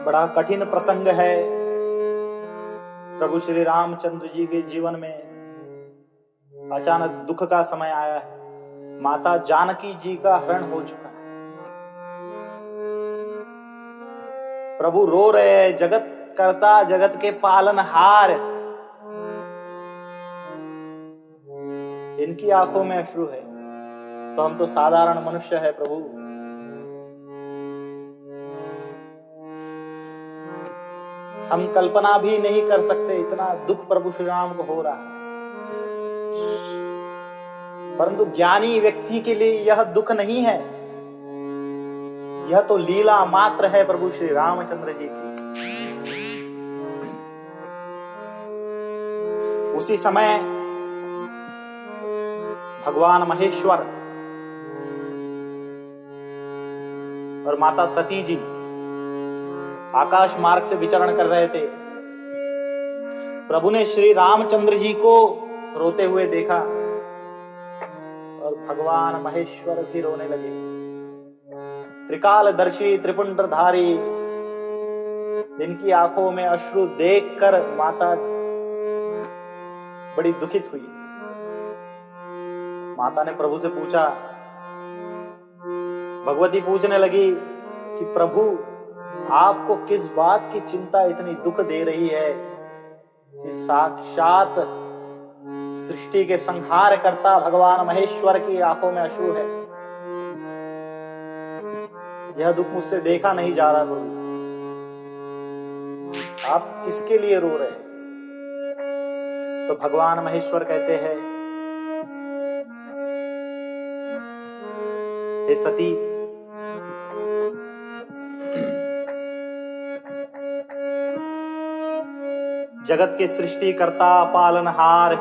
बड़ा कठिन प्रसंग है। प्रभु श्री रामचंद्र जी के जीवन में अचानक दुख का समय आया है। माता जानकी जी का हरण हो चुका है। प्रभु रो रहे हैं, जगत कर्ता जगत के पालनहार, इनकी आंखों में अश्रु है। तो हम तो साधारण मनुष्य है प्रभु, हम कल्पना भी नहीं कर सकते इतना दुख प्रभु श्री राम को हो रहा है। परंतु ज्ञानी व्यक्ति के लिए यह दुख नहीं है, यह तो लीला मात्र है प्रभु श्री रामचंद्र जी की। उसी समय भगवान महेश्वर और माता सती जी आकाश मार्ग से विचरण कर रहे थे। प्रभु ने श्री रामचंद्र जी को रोते हुए देखा और भगवान महेश्वर भी रोने लगे। त्रिकालदर्शी त्रिपुंड्रधारी, इनकी आंखों में अश्रु देखकर माता बड़ी दुखित हुई। माता ने प्रभु से पूछा, भगवती पूछने लगी कि प्रभु आपको किस बात की चिंता इतनी दुख दे रही है कि साक्षात सृष्टि के संहार करता भगवान महेश्वर की आंखों में अश्रु है। यह दुख मुझसे देखा नहीं जा रहा प्रभु, आप किसके लिए रो रहे हैं? तो भगवान महेश्वर कहते हैं, हे सती, जगत के सृष्टि कर्ता पालनहार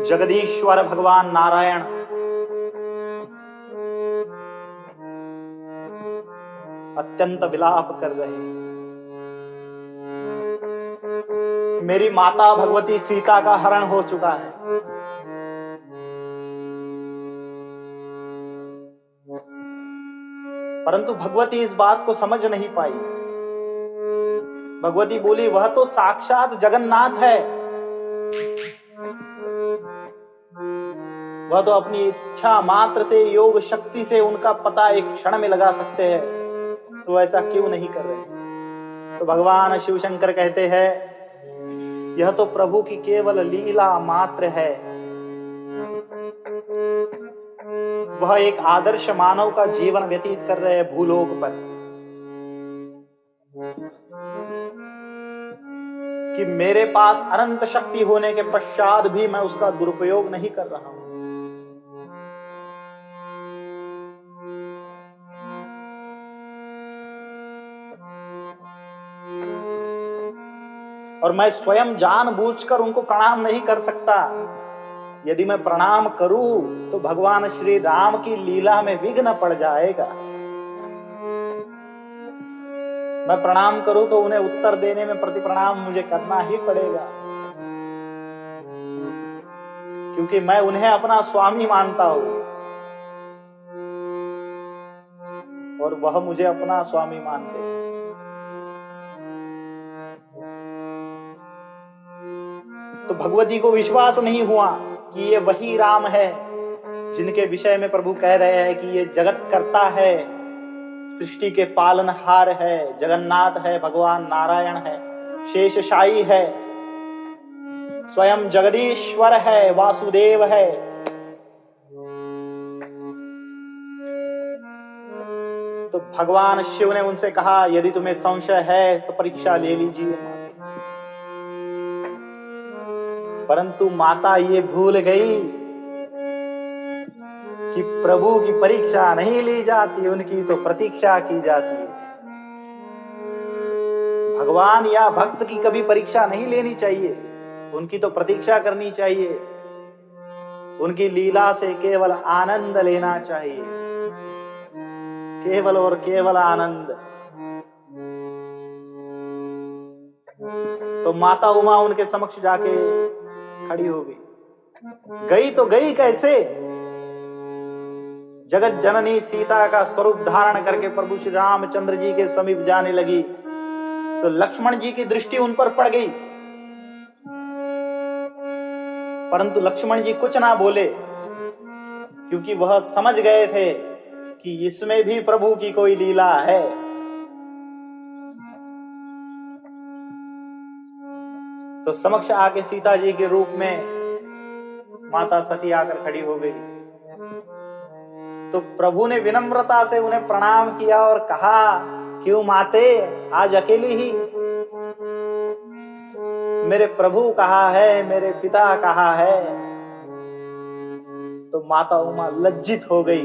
जगदीश्वर भगवान नारायण अत्यंत विलाप कर रहे हैं। मेरी माता भगवती सीता का हरण हो चुका है। परंतु भगवती इस बात को समझ नहीं पाई। भगवती बोली, वह तो साक्षात जगन्नाथ है, वह तो अपनी इच्छा मात्र से, योग शक्ति से उनका पता एक क्षण में लगा सकते हैं, तो ऐसा क्यों नहीं कर रहे? तो भगवान शिव शंकर कहते हैं, यह तो प्रभु की केवल लीला मात्र है। वह एक आदर्श मानव का जीवन व्यतीत कर रहे हैं भूलोक पर, कि मेरे पास अनंत शक्ति होने के पश्चात भी मैं उसका दुरुपयोग नहीं कर रहा हूं। और मैं स्वयं जानबूझकर उनको प्रणाम नहीं कर सकता। यदि मैं प्रणाम करूं तो भगवान श्री राम की लीला में विघ्न पड़ जाएगा। मैं प्रणाम करूं तो उन्हें उत्तर देने में प्रति प्रणाम मुझे करना ही पड़ेगा, क्योंकि मैं उन्हें अपना स्वामी मानता हूं और वह मुझे अपना स्वामी मानते हैं। तो भगवती को विश्वास नहीं हुआ कि ये वही राम है जिनके विषय में प्रभु कह रहे हैं कि ये जगत करता है, सृष्टि के पालनहार है, जगन्नाथ है, भगवान नारायण है, शेषशायी है, स्वयं जगदीश्वर है, वासुदेव है। तो भगवान शिव ने उनसे कहा, यदि तुम्हें संशय है तो परीक्षा ले लीजिए। परंतु माता ये भूल गई कि प्रभु की परीक्षा नहीं ली जाती, उनकी तो प्रतीक्षा की जाती है। भगवान या भक्त की कभी परीक्षा नहीं लेनी चाहिए, उनकी तो प्रतीक्षा करनी चाहिए। उनकी लीला से केवल आनंद लेना चाहिए, केवल और केवल आनंद। तो माता उमा उनके समक्ष जाके खड़ी हो गई। गई तो गई कैसे? जगत जननी सीता का स्वरूप धारण करके प्रभु श्री रामचंद्र जी के समीप जाने लगी तो लक्ष्मण जी की दृष्टि उन पर पड़ गई, परंतु लक्ष्मण जी कुछ ना बोले, क्योंकि वह समझ गए थे कि इसमें भी प्रभु की कोई लीला है। तो समक्ष आके सीता जी के रूप में माता सती आकर खड़ी हो गई। तो प्रभु ने विनम्रता से उन्हें प्रणाम किया और कहा, क्यों माते, आज अकेली ही? मेरे प्रभु कहाँ है, मेरे पिता कहाँ है? तो माता उमा लज्जित हो गई।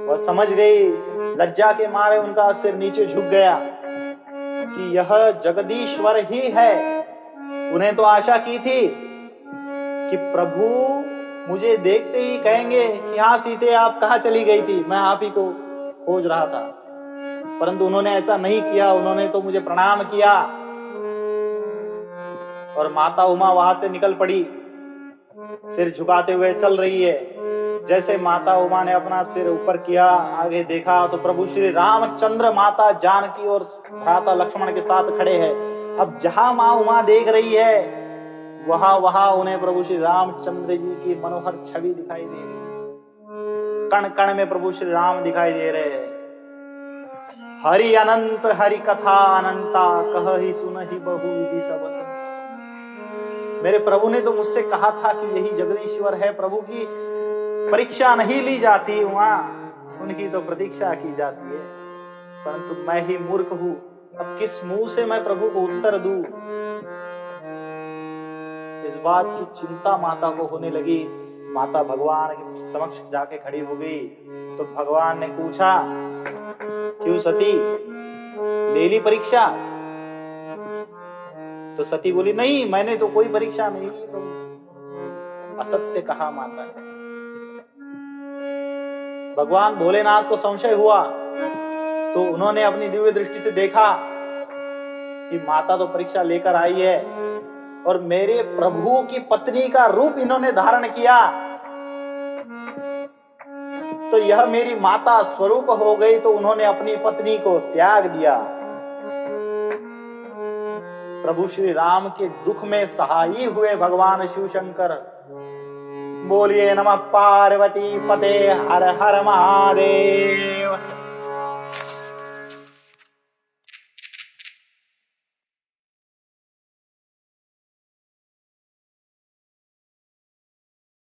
वह समझ गई, लज्जा के मारे उनका सिर नीचे झुक गया कि यह जगदीश्वर ही है। उन्हें तो आशा की थी कि प्रभु मुझे देखते ही कहेंगे कि हाँ सीते, आप कहाँ चली गई थी, मैं आप ही को खोज रहा था। परंतु उन्होंने ऐसा नहीं किया, उन्होंने तो मुझे प्रणाम किया। और माता उमा वहां से निकल पड़ी, सिर झुकाते हुए चल रही है। जैसे माता उमा ने अपना सिर ऊपर किया, आगे देखा तो प्रभु श्री रामचंद्र माता जानकी और भ्राता लक्ष्मण के साथ खड़े हैं। अब जहां माँ उमा देख रही है, वहां उन्हें प्रभु श्री रामचंद्र जी की मनोहर छवि दिखाई दे रही है। कण कण में प्रभु श्री राम दिखाई दे रहे हैं। हरि अनंत हरि कथा अनंता, कह ही सुन ही बहु विधि सब बसंता। मेरे प्रभु ने तो मुझसे कहा था कि यही जगदीश्वर है। प्रभु की परीक्षा नहीं ली जाती, वहां उनकी तो प्रतीक्षा की जाती है। परंतु मैं ही मूर्ख हूं, अब किस मुंह से मैं प्रभु को उत्तर दूं? इस बात की चिंता माता को होने लगी। माता भगवान के समक्ष जाके खड़ी हो गई। तो भगवान ने पूछा, क्यों सती, ले ली परीक्षा? तो सती बोली, नहीं, मैंने तो कोई परीक्षा नहीं ली प्रभु। असत्य कहा माता ने। भगवान भोलेनाथ को संशय हुआ, तो उन्होंने अपनी दिव्य दृष्टि से देखा कि माता तो परीक्षा लेकर आई है और मेरे प्रभु की पत्नी का रूप इन्होंने धारण किया, तो यह मेरी माता स्वरूप हो गई। तो उन्होंने अपनी पत्नी को त्याग दिया। प्रभु श्री राम के दुख में सहायी हुए भगवान शिव शंकर। बोलिए नमः पार्वती पते हर हर महादेव।